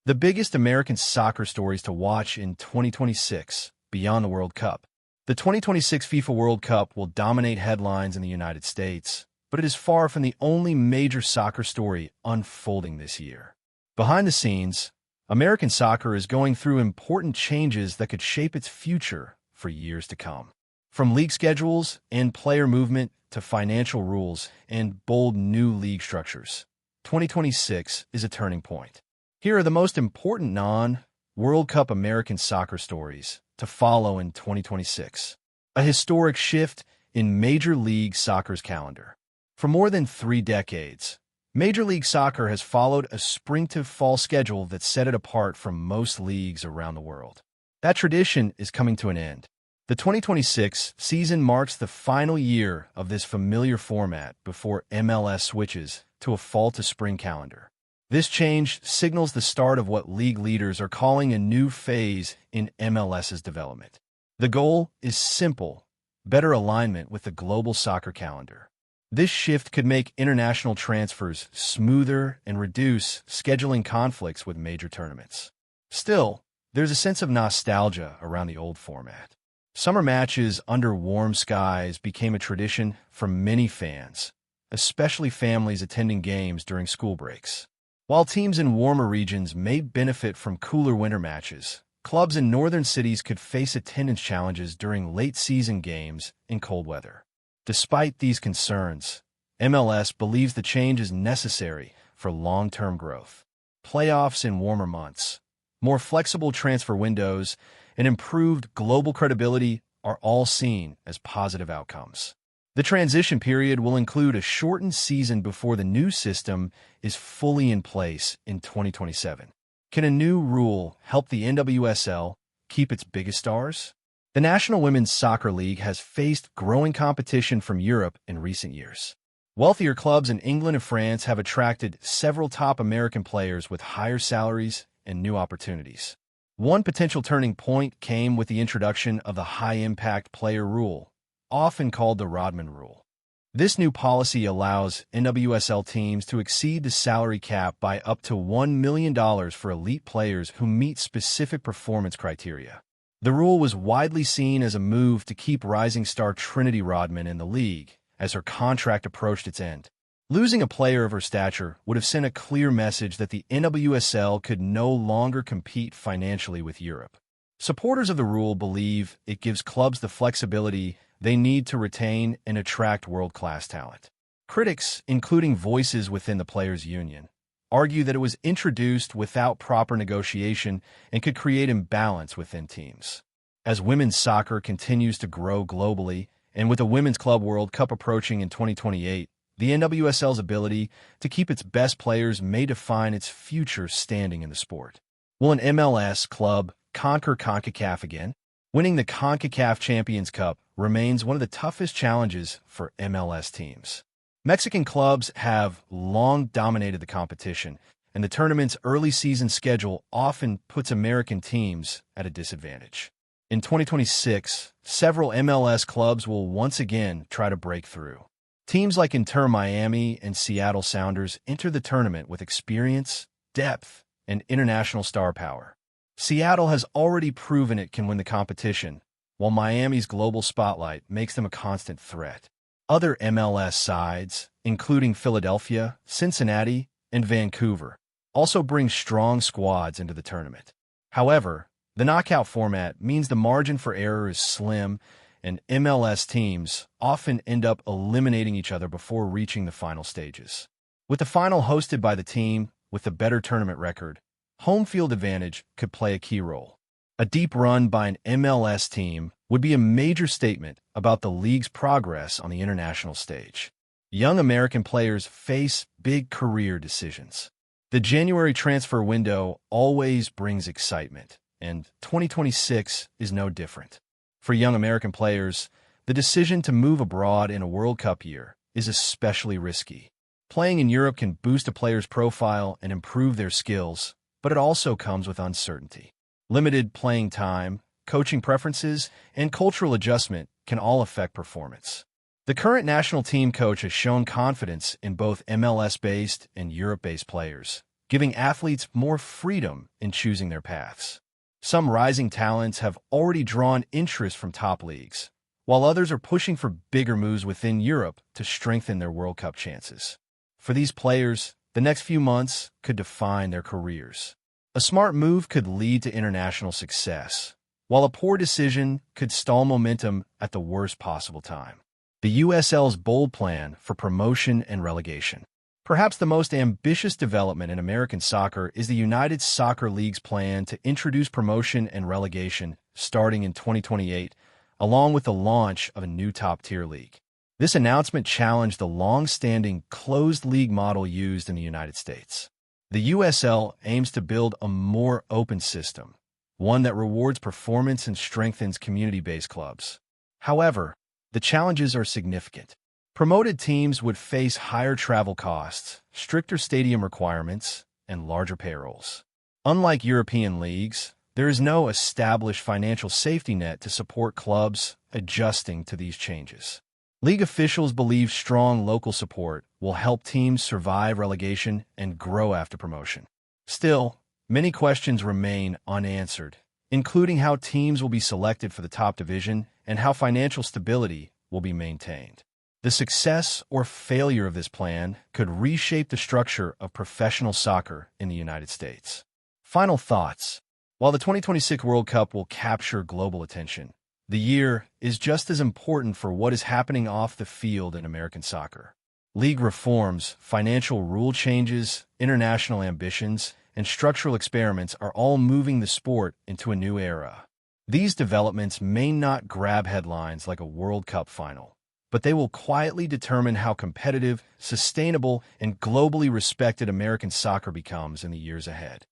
The biggest American soccer stories to watch in 2026, beyond the World Cup. The 2026 FIFA World Cup will dominate headlines in the United States, but it is far from the only major soccer story unfolding this year. Behind the scenes, American soccer is going through important changes that could shape its future for years to come. From league schedules and player movement to financial rules and bold new league structures, 2026 is a turning point. Here are the most important non-World Cup American soccer stories to follow in 2026. A historic shift in Major League Soccer's calendar. For more than 3 decades, Major League Soccer has followed a spring-to-fall schedule that set it apart from most leagues around the world. That tradition is coming to an end. The 2026 season marks the final year of this familiar format before MLS switches to a fall-to-spring calendar. This change signals the start of what league leaders are calling a new phase in MLS's development. The goal is simple: better alignment with the global soccer calendar. This shift could make international transfers smoother and reduce scheduling conflicts with major tournaments. Still, there's a sense of nostalgia around the old format. Summer matches under warm skies became a tradition for many fans, especially families attending games during school breaks. While teams in warmer regions may benefit from cooler winter matches, clubs in northern cities could face attendance challenges during late-season games in cold weather. Despite these concerns, MLS believes the change is necessary for long-term growth. Playoffs in warmer months, more flexible transfer windows, and improved global credibility are all seen as positive outcomes. The transition period will include a shortened season before the new system is fully in place in 2027. Can a new rule help the NWSL keep its biggest stars? The National Women's Soccer League has faced growing competition from Europe in recent years. Wealthier clubs in England and France have attracted several top American players with higher salaries and new opportunities. One potential turning point came with the introduction of the high-impact player rule, often called the Rodman rule. This new policy allows NWSL teams to exceed the salary cap by up to $1 million for elite players who meet specific performance criteria. The rule was widely seen as a move to keep rising star Trinity Rodman in the league as her contract approached its end. Losing a player of her stature would have sent a clear message that the NWSL could no longer compete financially with Europe. Supporters of the rule believe it gives clubs the flexibility they need to retain and attract world-class talent. Critics, including voices within the players' union, argue that it was introduced without proper negotiation and could create imbalance within teams. As women's soccer continues to grow globally, and with the Women's Club World Cup approaching in 2028, the NWSL's ability to keep its best players may define its future standing in the sport. Will an MLS club conquer CONCACAF again? Winning the CONCACAF Champions Cup remains one of the toughest challenges for MLS teams. Mexican clubs have long dominated the competition, and the tournament's early season schedule often puts American teams at a disadvantage. In 2026, several MLS clubs will once again try to break through. Teams like Inter Miami and Seattle Sounders enter the tournament with experience, depth, and international star power. Seattle has already proven it can win the competition, while Miami's global spotlight makes them a constant threat. Other MLS sides, including Philadelphia, Cincinnati, and Vancouver, also bring strong squads into the tournament. However, the knockout format means the margin for error is slim, and MLS teams often end up eliminating each other before reaching the final stages. With the final hosted by the team with the better tournament record, home field advantage could play a key role. A deep run by an MLS team would be a major statement about the league's progress on the international stage. Young American players face big career decisions. The January transfer window always brings excitement, and 2026 is no different. For young American players, the decision to move abroad in a World Cup year is especially risky. Playing in Europe can boost a player's profile and improve their skills, but it also comes with uncertainty. Limited playing time, coaching preferences, and cultural adjustment can all affect performance. The current national team coach has shown confidence in both MLS-based and Europe-based players, giving athletes more freedom in choosing their paths. Some rising talents have already drawn interest from top leagues, while others are pushing for bigger moves within Europe to strengthen their World Cup chances. For these players, the next few months could define their careers. A smart move could lead to international success, while a poor decision could stall momentum at the worst possible time. The USL's bold plan for promotion and relegation. Perhaps the most ambitious development in American soccer is the United Soccer League's plan to introduce promotion and relegation starting in 2028, along with the launch of a new top-tier league. This announcement challenged the long-standing closed league model used in the United States. The USL aims to build a more open system, one that rewards performance and strengthens community-based clubs. However, the challenges are significant. Promoted teams would face higher travel costs, stricter stadium requirements, and larger payrolls. Unlike European leagues, there is no established financial safety net to support clubs adjusting to these changes. League officials believe strong local support will help teams survive relegation and grow after promotion. Still, many questions remain unanswered, including how teams will be selected for the top division and how financial stability will be maintained. The success or failure of this plan could reshape the structure of professional soccer in the United States. Final thoughts. While the 2026 World Cup will capture global attention, the year is just as important for what is happening off the field in American soccer. League reforms, financial rule changes, international ambitions, and structural experiments are all moving the sport into a new era. These developments may not grab headlines like a World Cup final, but they will quietly determine how competitive, sustainable, and globally respected American soccer becomes in the years ahead.